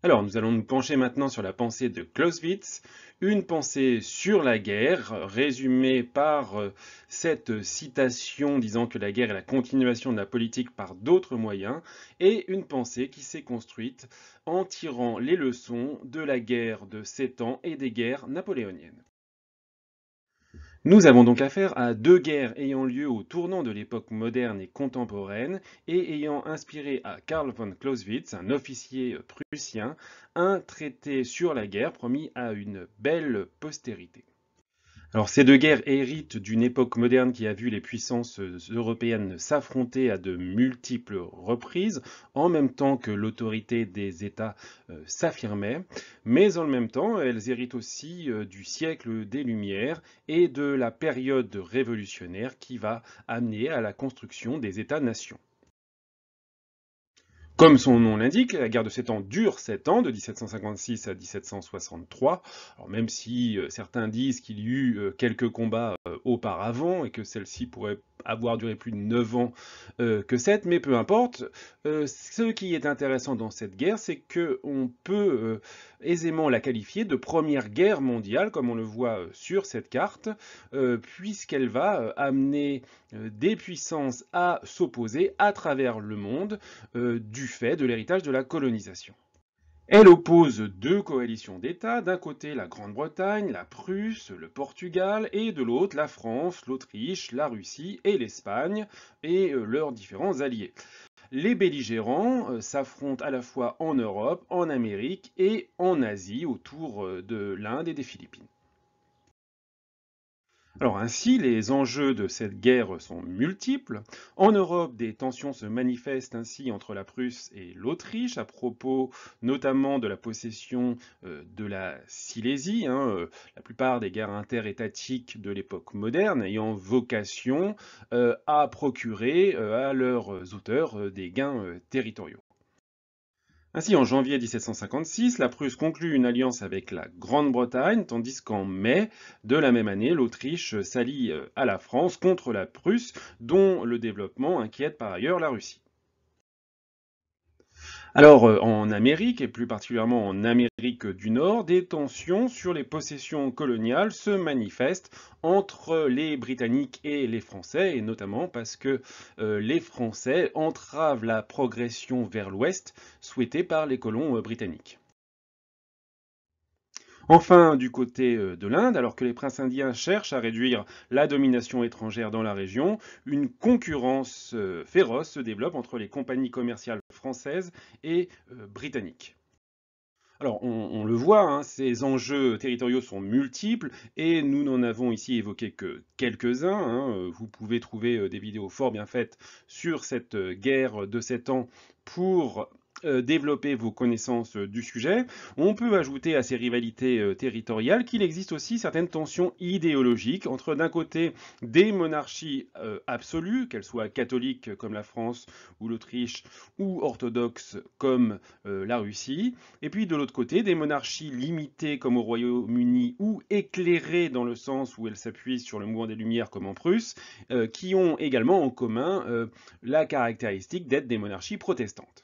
Alors, nous allons nous pencher maintenant sur la pensée de Clausewitz, une pensée sur la guerre, résumée par cette citation disant que la guerre est la continuation de la politique par d'autres moyens, et une pensée qui s'est construite en tirant les leçons de la guerre de 7 ans et des guerres napoléoniennes. Nous avons donc affaire à deux guerres ayant lieu au tournant de l'époque moderne et contemporaine et ayant inspiré à Karl von Clausewitz, un officier prussien, un traité sur la guerre promis à une belle postérité. Alors ces deux guerres héritent d'une époque moderne qui a vu les puissances européennes s'affronter à de multiples reprises, en même temps que l'autorité des États s'affirmait, mais en même temps elles héritent aussi du siècle des Lumières et de la période révolutionnaire qui va amener à la construction des États-nations. Comme son nom l'indique, la guerre de 7 ans dure 7 ans, de 1756 à 1763. Alors même si certains disent qu'il y eut quelques combats auparavant et que celle-ci pourrait avoir duré plus de 9 ans que 7, mais peu importe. Ce qui est intéressant dans cette guerre, c'est qu'on peut aisément la qualifier de première guerre mondiale, comme on le voit sur cette carte, puisqu'elle va amener des puissances à s'opposer à travers le monde du fait de l'héritage de la colonisation. Elle oppose deux coalitions d'États, d'un côté la Grande-Bretagne, la Prusse, le Portugal, et de l'autre la France, l'Autriche, la Russie et l'Espagne, et leurs différents alliés. Les belligérants s'affrontent à la fois en Europe, en Amérique et en Asie, autour de l'Inde et des Philippines. Alors ainsi, les enjeux de cette guerre sont multiples. En Europe, des tensions se manifestent ainsi entre la Prusse et l'Autriche à propos notamment de la possession de la Silésie, la plupart des guerres interétatiques de l'époque moderne ayant vocation à procurer à leurs auteurs des gains territoriaux. Ainsi, en janvier 1756, la Prusse conclut une alliance avec la Grande-Bretagne, tandis qu'en mai de la même année, l'Autriche s'allie à la France contre la Prusse, dont le développement inquiète par ailleurs la Russie. Alors, en Amérique, et plus particulièrement en Amérique du Nord, des tensions sur les possessions coloniales se manifestent entre les Britanniques et les Français, et notamment parce que les Français entravent la progression vers l'Ouest souhaitée par les colons britanniques. Enfin, du côté de l'Inde, alors que les princes indiens cherchent à réduire la domination étrangère dans la région, une concurrence féroce se développe entre les compagnies commerciales françaises et britanniques. Alors, on le voit, ces enjeux territoriaux sont multiples et nous n'en avons ici évoqué que quelques-uns. Vous pouvez trouver des vidéos fort bien faites sur cette guerre de 7 ans pour développer vos connaissances du sujet. On peut ajouter à ces rivalités territoriales qu'il existe aussi certaines tensions idéologiques entre d'un côté des monarchies absolues, qu'elles soient catholiques comme la France ou l'Autriche ou orthodoxes comme la Russie, et puis de l'autre côté, des monarchies limitées comme au Royaume-Uni ou éclairées dans le sens où elles s'appuient sur le mouvement des Lumières comme en Prusse, qui ont également en commun la caractéristique d'être des monarchies protestantes.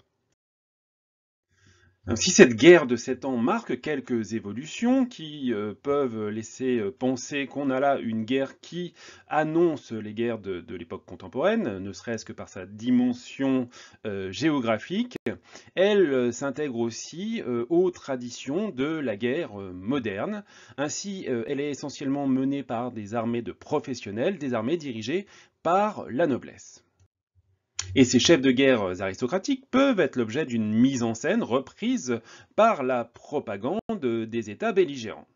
Si cette guerre de 7 ans marque quelques évolutions qui peuvent laisser penser qu'on a là une guerre qui annonce les guerres de l'époque contemporaine, ne serait-ce que par sa dimension géographique, elle s'intègre aussi aux traditions de la guerre moderne. Ainsi, elle est essentiellement menée par des armées de professionnels, des armées dirigées par la noblesse. Et ces chefs de guerre aristocratiques peuvent être l'objet d'une mise en scène reprise par la propagande des États belligérants.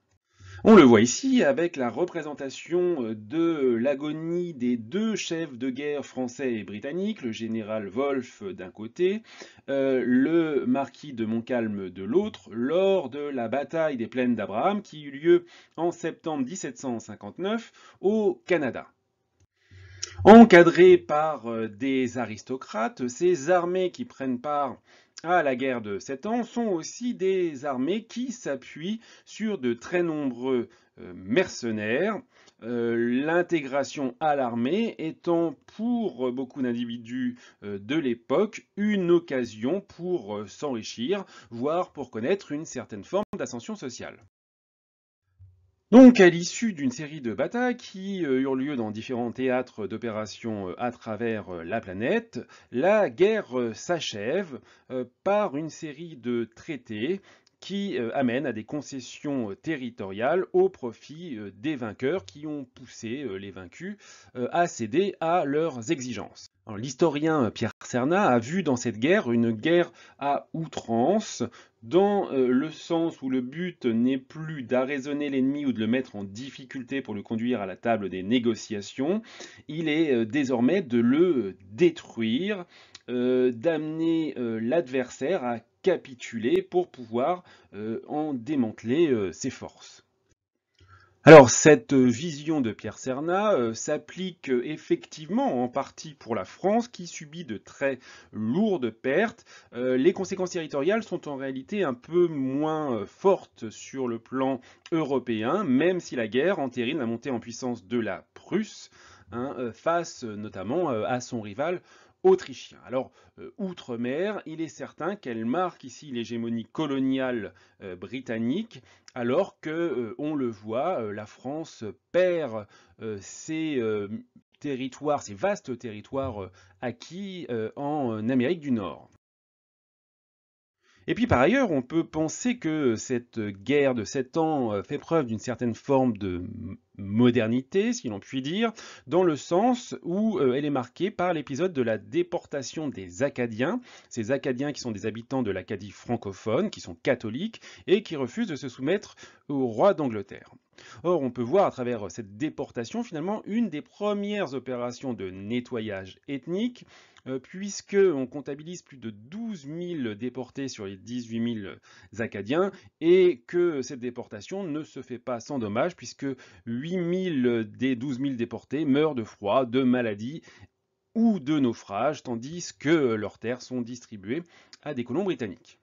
On le voit ici avec la représentation de l'agonie des deux chefs de guerre français et britanniques, le général Wolfe d'un côté, le marquis de Montcalm de l'autre, lors de la bataille des plaines d'Abraham qui eut lieu en septembre 1759 au Canada. Encadrées par des aristocrates, ces armées qui prennent part à la guerre de 7 ans sont aussi des armées qui s'appuient sur de très nombreux mercenaires, l'intégration à l'armée étant pour beaucoup d'individus de l'époque une occasion pour s'enrichir, voire pour connaître une certaine forme d'ascension sociale. Donc, à l'issue d'une série de batailles qui eurent lieu dans différents théâtres d'opérations à travers la planète, la guerre s'achève par une série de traités qui amènent à des concessions territoriales au profit des vainqueurs qui ont poussé les vaincus à céder à leurs exigences. L'historien Pierre Cernat a vu dans cette guerre une guerre à outrance, dans le sens où le but n'est plus d'arraisonner l'ennemi ou de le mettre en difficulté pour le conduire à la table des négociations, il est désormais de le détruire, d'amener l'adversaire à capituler pour pouvoir en démanteler ses forces. Alors, cette vision de Pierre Cernat s'applique effectivement en partie pour la France qui subit de très lourdes pertes. Les conséquences territoriales sont en réalité un peu moins fortes sur le plan européen, même si la guerre entérine la montée en puissance de la Prusse, hein, face notamment à son rival autrichien. Alors, outre-mer, il est certain qu'elle marque ici l'hégémonie coloniale britannique, alors que, on le voit, la France perd ses territoires, ses vastes territoires acquis en Amérique du Nord. Et puis par ailleurs, on peut penser que cette guerre de 7 ans fait preuve d'une certaine forme de modernité, si l'on peut dire, dans le sens où elle est marquée par l'épisode de la déportation des Acadiens, ces Acadiens qui sont des habitants de l'Acadie francophone, qui sont catholiques et qui refusent de se soumettre au roi d'Angleterre. Or, on peut voir à travers cette déportation finalement une des premières opérations de nettoyage ethnique, puisqu'on comptabilise plus de 12 000 déportés sur les 18 000 Acadiens, et que cette déportation ne se fait pas sans dommage, puisque 8 000 des 12 000 déportés meurent de froid, de maladie ou de naufrage, tandis que leurs terres sont distribuées à des colons britanniques.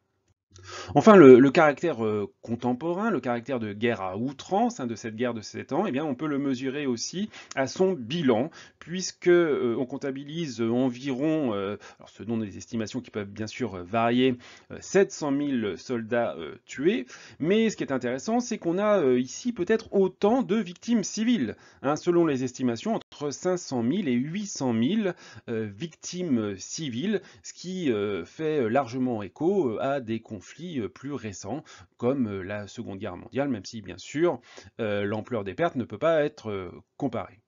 Enfin, le caractère contemporain, le caractère de guerre à outrance de cette guerre de 7 ans, eh bien, on peut le mesurer aussi à son bilan, puisque on comptabilise environ, alors selon des estimations qui peuvent bien sûr varier, 700 000 soldats tués, mais ce qui est intéressant, c'est qu'on a ici peut-être autant de victimes civiles, hein, selon les estimations, entre 500 000 et 800 000 victimes civiles, ce qui fait largement écho à des conflits plus récents, comme la Seconde Guerre mondiale, même si bien sûr l'ampleur des pertes ne peut pas être comparée.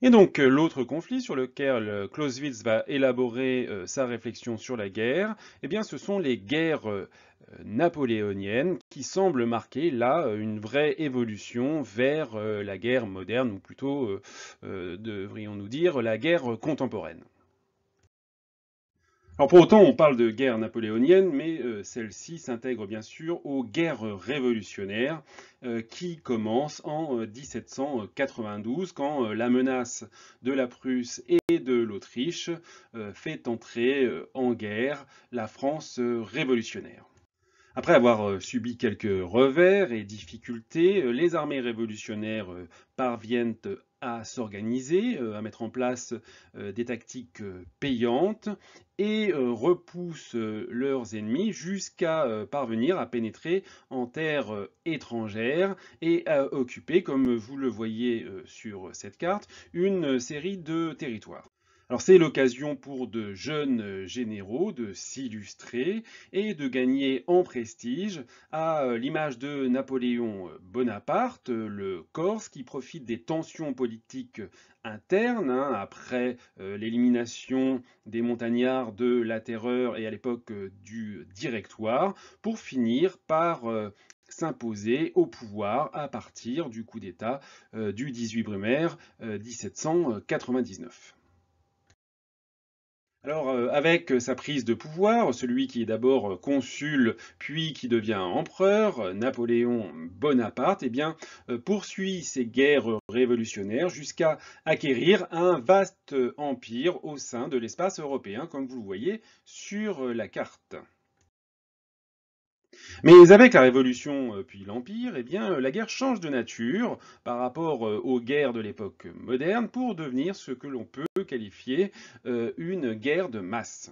Et donc l'autre conflit sur lequel Clausewitz va élaborer sa réflexion sur la guerre, eh bien, ce sont les guerres napoléoniennes qui semblent marquer là une vraie évolution vers la guerre moderne, ou plutôt devrions-nous dire la guerre contemporaine. Alors pour autant, on parle de guerre napoléonienne, mais celle-ci s'intègre bien sûr aux guerres révolutionnaires qui commencent en 1792, quand la menace de la Prusse et de l'Autriche fait entrer en guerre la France révolutionnaire. Après avoir subi quelques revers et difficultés, les armées révolutionnaires parviennent à s'organiser, à mettre en place des tactiques payantes et repoussent leurs ennemis jusqu'à parvenir à pénétrer en terre étrangère et à occuper, comme vous le voyez sur cette carte, une série de territoires. Alors c'est l'occasion pour de jeunes généraux de s'illustrer et de gagner en prestige, à l'image de Napoléon Bonaparte, le Corse, qui profite des tensions politiques internes, hein, après l'élimination des montagnards de la Terreur et à l'époque du Directoire, pour finir par s'imposer au pouvoir à partir du coup d'État du 18 Brumaire 1799. Alors, avec sa prise de pouvoir, celui qui est d'abord consul, puis qui devient empereur, Napoléon Bonaparte, eh bien, poursuit ses guerres révolutionnaires jusqu'à acquérir un vaste empire au sein de l'espace européen, comme vous le voyez sur la carte. Mais avec la Révolution puis l'Empire, eh bien, la guerre change de nature par rapport aux guerres de l'époque moderne pour devenir ce que l'on peut qualifier une guerre de masse.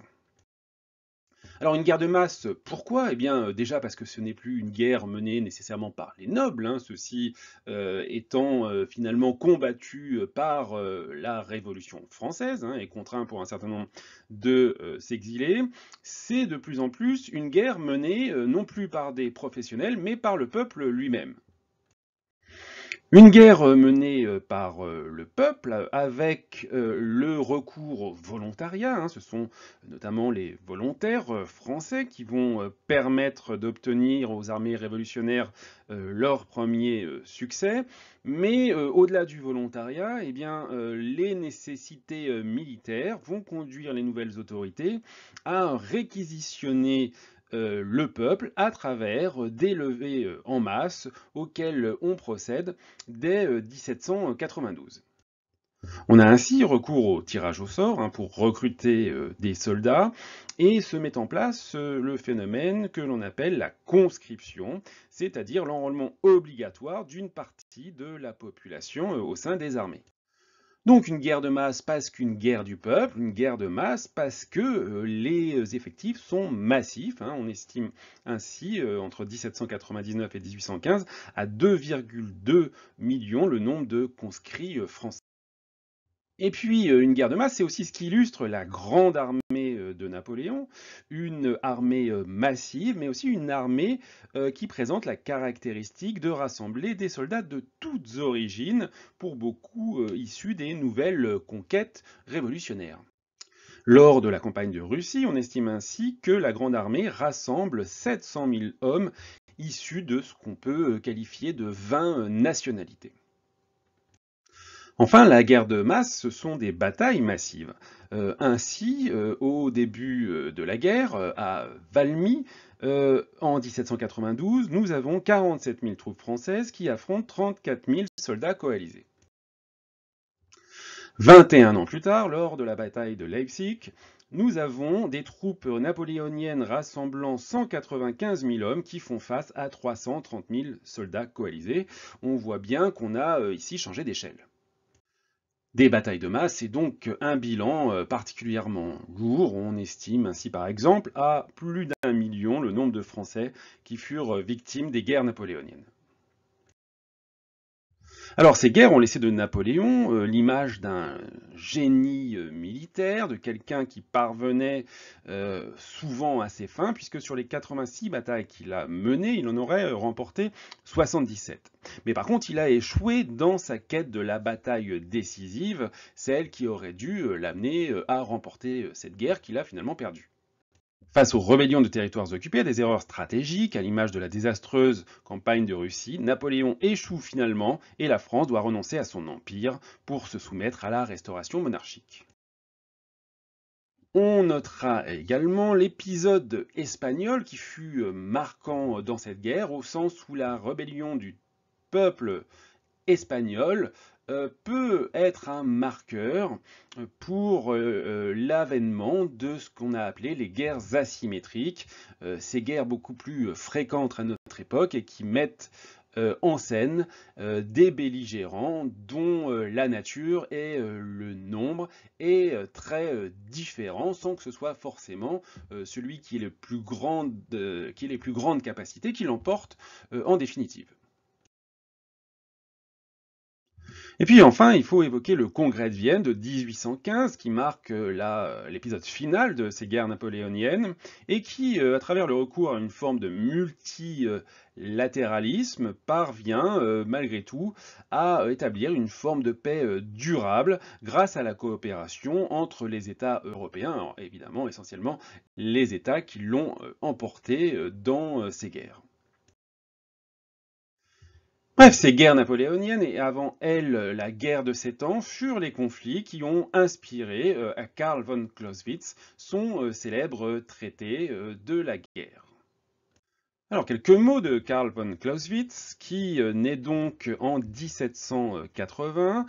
Alors une guerre de masse, pourquoi? Eh bien, déjà parce que ce n'est plus une guerre menée nécessairement par les nobles, hein, ceux-ci étant finalement combattus par la Révolution française, hein, et contraints pour un certain nombre de s'exiler. C'est de plus en plus une guerre menée non plus par des professionnels, mais par le peuple lui-même. Une guerre menée par le peuple avec le recours au volontariat, hein, ce sont notamment les volontaires français qui vont permettre d'obtenir aux armées révolutionnaires leur premier succès. Mais au-delà du volontariat, eh bien, les nécessités militaires vont conduire les nouvelles autorités à réquisitionner le peuple à travers des levées en masse auxquelles on procède dès 1792. On a ainsi recours au tirage au sort, hein, pour recruter des soldats et se met en place le phénomène que l'on appelle la conscription, c'est-à-dire l'enrôlement obligatoire d'une partie de la population au sein des armées. Donc une guerre de masse parce qu'une guerre du peuple, une guerre de masse parce que les effectifs sont massifs, hein. On estime ainsi entre 1799 et 1815 à 2,2 millions le nombre de conscrits français. Et puis, une guerre de masse, c'est aussi ce qui illustre la grande armée de Napoléon, une armée massive, mais aussi une armée qui présente la caractéristique de rassembler des soldats de toutes origines, pour beaucoup issus des nouvelles conquêtes révolutionnaires. Lors de la campagne de Russie, on estime ainsi que la grande armée rassemble 700 000 hommes issus de ce qu'on peut qualifier de 20 nationalités. Enfin, la guerre de masse, ce sont des batailles massives. Ainsi, au début de la guerre, à Valmy, en 1792, nous avons 47 000 troupes françaises qui affrontent 34 000 soldats coalisés. 21 ans plus tard, lors de la bataille de Leipzig, nous avons des troupes napoléoniennes rassemblant 195 000 hommes qui font face à 330 000 soldats coalisés. On voit bien qu'on a ici changé d'échelle. Des batailles de masse, c'est donc un bilan particulièrement lourd. On estime ainsi par exemple à plus d'1 million le nombre de Français qui furent victimes des guerres napoléoniennes. Alors ces guerres ont laissé de Napoléon l'image d'un génie militaire, de quelqu'un qui parvenait souvent à ses fins, puisque sur les 86 batailles qu'il a menées, il en aurait remporté 77. Mais par contre, il a échoué dans sa quête de la bataille décisive, celle qui aurait dû l'amener à remporter cette guerre qu'il a finalement perdue. Face aux rébellions de territoires occupés, à des erreurs stratégiques, à l'image de la désastreuse campagne de Russie, Napoléon échoue finalement et la France doit renoncer à son empire pour se soumettre à la restauration monarchique. On notera également l'épisode espagnol qui fut marquant dans cette guerre, au sens où la rébellion du peuple espagnol peut être un marqueur pour l'avènement de ce qu'on a appelé les guerres asymétriques, ces guerres beaucoup plus fréquentes à notre époque et qui mettent en scène des belligérants dont la nature et le nombre est très différent, sans que ce soit forcément celui qui ait les plus grandes capacités qui l'emporte en définitive. Et puis enfin, il faut évoquer le Congrès de Vienne de 1815 qui marque l'épisode final de ces guerres napoléoniennes et qui, à travers le recours à une forme de multilatéralisme, parvient malgré tout à établir une forme de paix durable grâce à la coopération entre les États européens, alors, évidemment essentiellement les États qui l'ont emporté dans ces guerres. Bref, ces guerres napoléoniennes et avant elles la guerre de 7 ans furent les conflits qui ont inspiré à Karl von Clausewitz son célèbre traité de la guerre. Alors, quelques mots de Karl von Clausewitz, qui naît donc en 1780,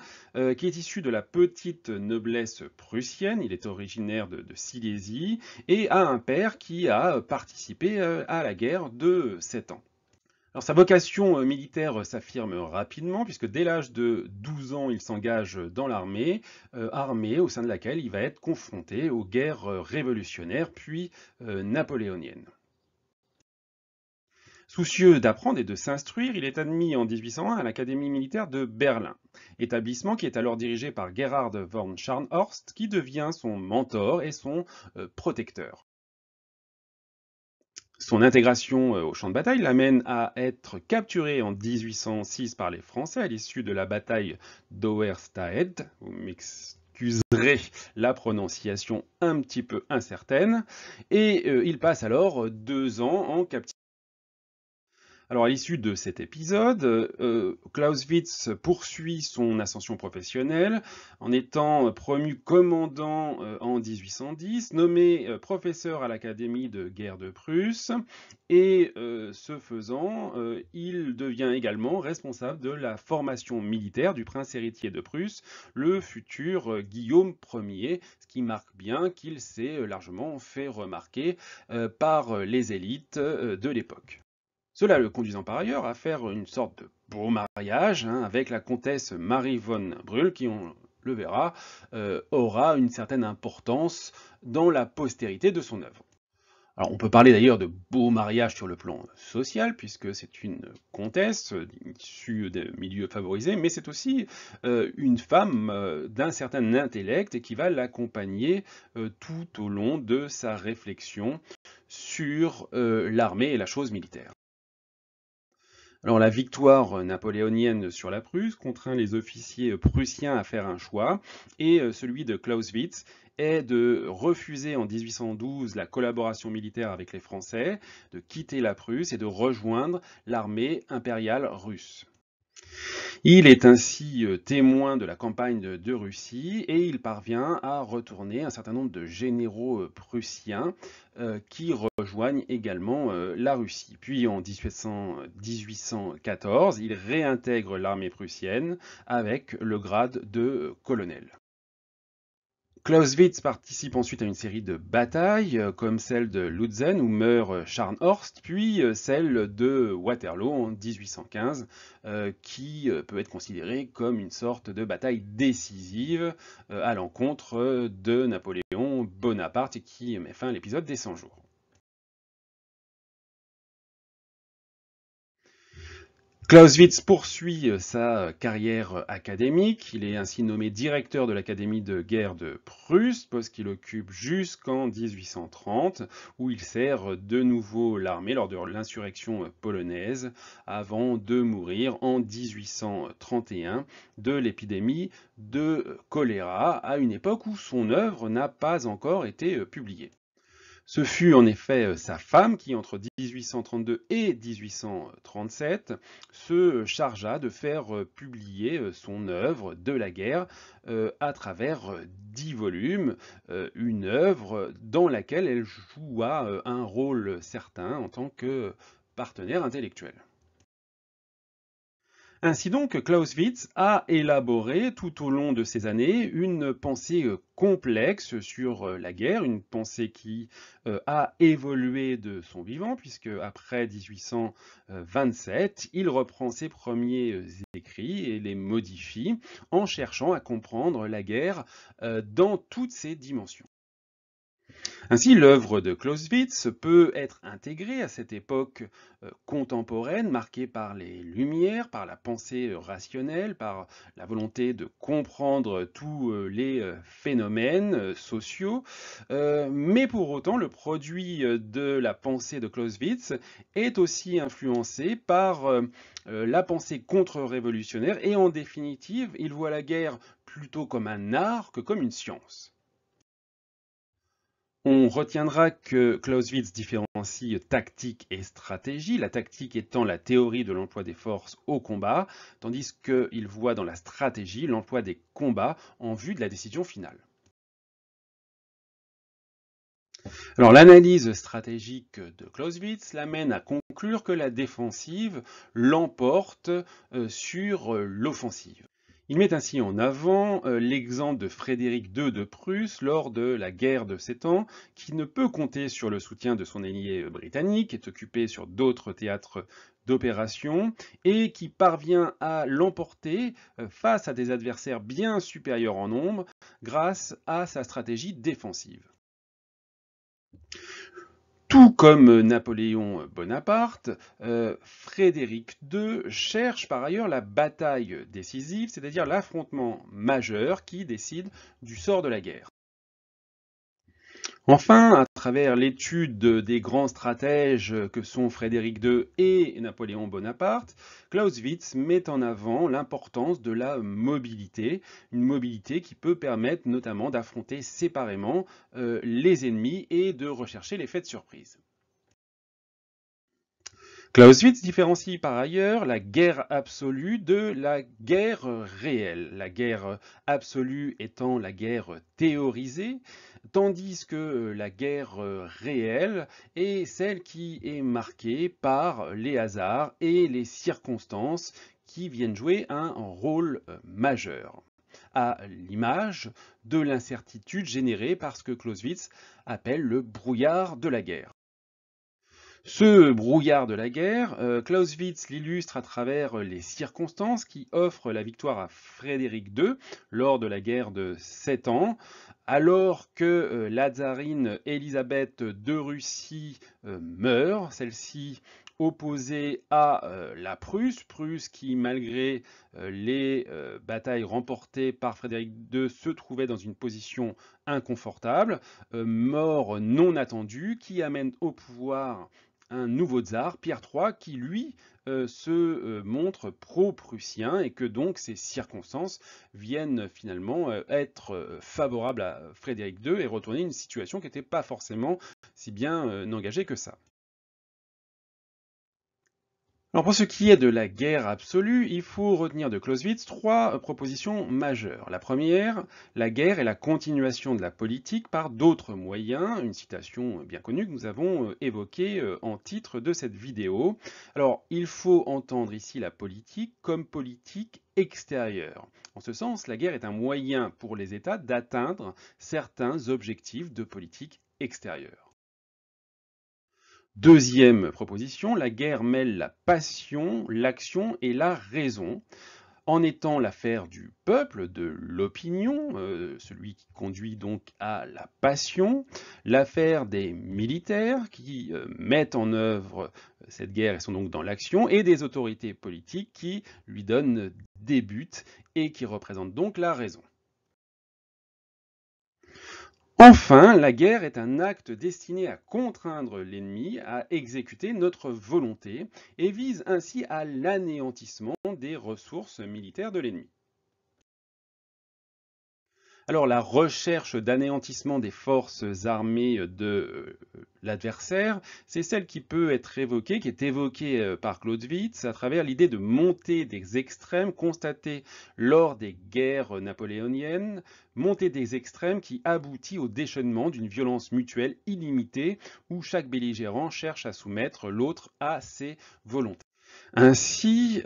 qui est issu de la petite noblesse prussienne, il est originaire de Silésie, et a un père qui a participé à la guerre de 7 ans. Alors, sa vocation militaire s'affirme rapidement, puisque dès l'âge de 12 ans, il s'engage dans l'armée, armée au sein de laquelle il va être confronté aux guerres révolutionnaires puis napoléoniennes. Soucieux d'apprendre et de s'instruire, il est admis en 1801 à l'Académie militaire de Berlin, établissement qui est alors dirigé par Gerhard von Scharnhorst, qui devient son mentor et son protecteur. Son intégration au champ de bataille l'amène à être capturé en 1806 par les Français à l'issue de la bataille d'Auerstaedt. Vous m'excuserez la prononciation un petit peu incertaine. Et il passe alors 2 ans en captivité. Alors, à l'issue de cet épisode, Clausewitz poursuit son ascension professionnelle en étant promu commandant en 1810, nommé professeur à l'Académie de guerre de Prusse, et ce faisant, il devient également responsable de la formation militaire du prince héritier de Prusse, le futur Guillaume Ier, ce qui marque bien qu'il s'est largement fait remarquer par les élites de l'époque. Cela le conduisant par ailleurs à faire une sorte de beau mariage avec la comtesse Marie von Brühl, qui, on le verra, aura une certaine importance dans la postérité de son œuvre. Alors, on peut parler d'ailleurs de beau mariage sur le plan social, puisque c'est une comtesse issue des milieux favorisés, mais c'est aussi une femme d'un certain intellect et qui va l'accompagner tout au long de sa réflexion sur l'armée et la chose militaire. Alors, la victoire napoléonienne sur la Prusse contraint les officiers prussiens à faire un choix, et celui de Clausewitz est de refuser en 1812 la collaboration militaire avec les Français, de quitter la Prusse et de rejoindre l'armée impériale russe. Il est ainsi témoin de la campagne de Russie et il parvient à retourner un certain nombre de généraux prussiens qui rejoignent également la Russie. Puis en 1814, il réintègre l'armée prussienne avec le grade de colonel. Clausewitz participe ensuite à une série de batailles, comme celle de Lutzen où meurt Scharnhorst, puis celle de Waterloo en 1815, qui peut être considérée comme une sorte de bataille décisive à l'encontre de Napoléon Bonaparte et qui met fin à l'épisode des 100 jours. Clausewitz poursuit sa carrière académique. Il est ainsi nommé directeur de l'Académie de guerre de Prusse, poste qu'il occupe jusqu'en 1830, où il sert de nouveau l'armée lors de l'insurrection polonaise, avant de mourir en 1831 de l'épidémie de choléra, à une époque où son œuvre n'a pas encore été publiée. Ce fut en effet sa femme qui, entre 1832 et 1837, se chargea de faire publier son œuvre de la guerre à travers 10 volumes, une œuvre dans laquelle elle joua un rôle certain en tant que partenaire intellectuel. Ainsi donc, Clausewitz a élaboré tout au long de ces années une pensée complexe sur la guerre, une pensée qui a évolué de son vivant, puisque après 1827, il reprend ses premiers écrits et les modifie en cherchant à comprendre la guerre dans toutes ses dimensions. Ainsi, l'œuvre de Clausewitz peut être intégrée à cette époque contemporaine marquée par les Lumières, par la pensée rationnelle, par la volonté de comprendre tous les phénomènes sociaux, mais pour autant, le produit de la pensée de Clausewitz est aussi influencé par la pensée contre-révolutionnaire et en définitive, il voit la guerre plutôt comme un art que comme une science. On retiendra que Clausewitz différencie tactique et stratégie, la tactique étant la théorie de l'emploi des forces au combat, tandis qu'il voit dans la stratégie l'emploi des combats en vue de la décision finale. Alors l'analyse stratégique de Clausewitz l'amène à conclure que la défensive l'emporte sur l'offensive. Il met ainsi en avant l'exemple de Frédéric II de Prusse lors de la guerre de 7 ans, qui ne peut compter sur le soutien de son allié britannique, est occupé sur d'autres théâtres d'opération, et qui parvient à l'emporter face à des adversaires bien supérieurs en nombre grâce à sa stratégie défensive. Tout comme Napoléon Bonaparte, Frédéric II cherche par ailleurs la bataille décisive, c'est-à-dire l'affrontement majeur qui décide du sort de la guerre. Enfin, à travers l'étude des grands stratèges que sont Frédéric II et Napoléon Bonaparte, Clausewitz met en avant l'importance de la mobilité, une mobilité qui peut permettre notamment d'affronter séparément les ennemis et de rechercher l'effet de surprise. Clausewitz différencie par ailleurs la guerre absolue de la guerre réelle. La guerre absolue étant la guerre théorisée, tandis que la guerre réelle est celle qui est marquée par les hasards et les circonstances qui viennent jouer un rôle majeur, à l'image de l'incertitude générée par ce que Clausewitz appelle le brouillard de la guerre. Ce brouillard de la guerre, Clausewitz l'illustre à travers les circonstances qui offrent la victoire à Frédéric II lors de la guerre de 7 ans, alors que la tsarine Élisabeth de Russie meurt, celle-ci opposée à la Prusse, Prusse qui, malgré les batailles remportées par Frédéric II, se trouvait dans une position inconfortable, mort non attendue, qui amène au pouvoir un nouveau tsar, Pierre III, qui lui se montre pro-prussien et que donc ces circonstances viennent finalement être favorables à Frédéric II et retourner une situation qui n'était pas forcément si bien engagée que ça. Alors pour ce qui est de la guerre absolue, il faut retenir de Clausewitz trois propositions majeures. La première, la guerre est la continuation de la politique par d'autres moyens, une citation bien connue que nous avons évoquée en titre de cette vidéo. Alors il faut entendre ici la politique comme politique extérieure. En ce sens, la guerre est un moyen pour les États d'atteindre certains objectifs de politique extérieure. Deuxième proposition, la guerre mêle la passion, l'action et la raison, en étant l'affaire du peuple, de l'opinion, celui qui conduit donc à la passion, l'affaire des militaires qui mettent en œuvre cette guerre et sont donc dans l'action, et des autorités politiques qui lui donnent des buts et qui représentent donc la raison. Enfin, la guerre est un acte destiné à contraindre l'ennemi à exécuter notre volonté et vise ainsi à l'anéantissement des ressources militaires de l'ennemi. Alors la recherche d'anéantissement des forces armées de l'adversaire, c'est celle qui peut être évoquée, qui est évoquée par Clausewitz à travers l'idée de montée des extrêmes constatée lors des guerres napoléoniennes, montée des extrêmes qui aboutit au déchaînement d'une violence mutuelle illimitée où chaque belligérant cherche à soumettre l'autre à ses volontés. Ainsi,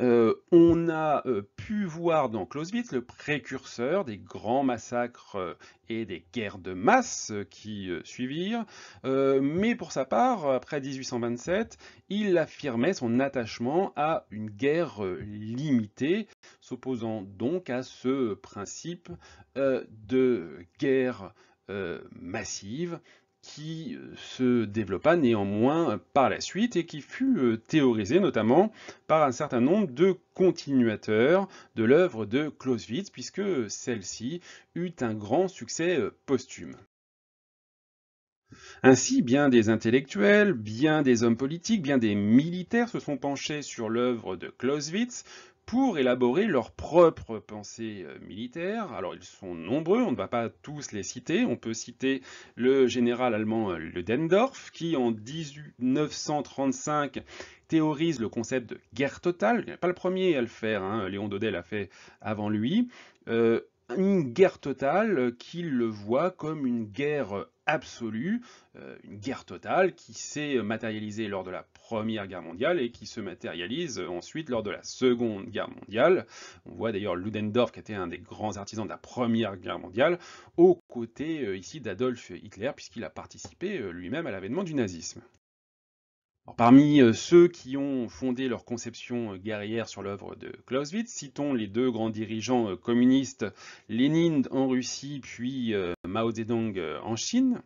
on a pu voir dans Clausewitz le précurseur des grands massacres et des guerres de masse qui suivirent, mais pour sa part, après 1827, il affirmait son attachement à une guerre limitée, s'opposant donc à ce principe de guerre massive qui se développa néanmoins par la suite et qui fut théorisé notamment par un certain nombre de continuateurs de l'œuvre de Clausewitz, puisque celle-ci eut un grand succès posthume. Ainsi, bien des intellectuels, bien des hommes politiques, bien des militaires se sont penchés sur l'œuvre de Clausewitz pour élaborer leur propre pensée militaire. Alors ils sont nombreux, on ne va pas tous les citer. On peut citer le général allemand Ludendorff, qui en 1935 théorise le concept de guerre totale. Il n'est pas le premier à le faire, hein. Léon Daudet l'a fait avant lui. Une guerre totale qu'il le voit comme une guerre absolue, une guerre totale qui s'est matérialisée lors de la Première Guerre mondiale et qui se matérialise ensuite lors de la Seconde Guerre mondiale. On voit d'ailleurs Ludendorff, qui était un des grands artisans de la Première Guerre mondiale, aux côtés ici d'Adolf Hitler, puisqu'il a participé lui-même à l'avènement du nazisme. Alors, parmi ceux qui ont fondé leur conception guerrière sur l'œuvre de Clausewitz, citons les deux grands dirigeants communistes, Lénine en Russie puis Mao Zedong en Chine.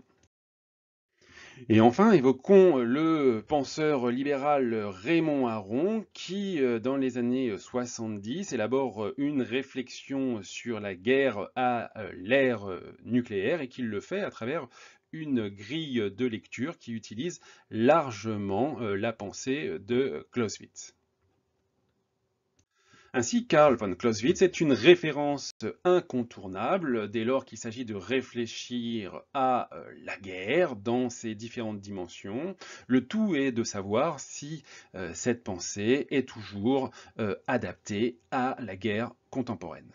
Et enfin, évoquons le penseur libéral Raymond Aron qui, dans les années 70, élabore une réflexion sur la guerre à l'ère nucléaire et qu'il le fait à travers une grille de lecture qui utilise largement la pensée de Clausewitz. Ainsi, Karl von Clausewitz est une référence incontournable dès lors qu'il s'agit de réfléchir à la guerre dans ses différentes dimensions. Le tout est de savoir si cette pensée est toujours adaptée à la guerre contemporaine.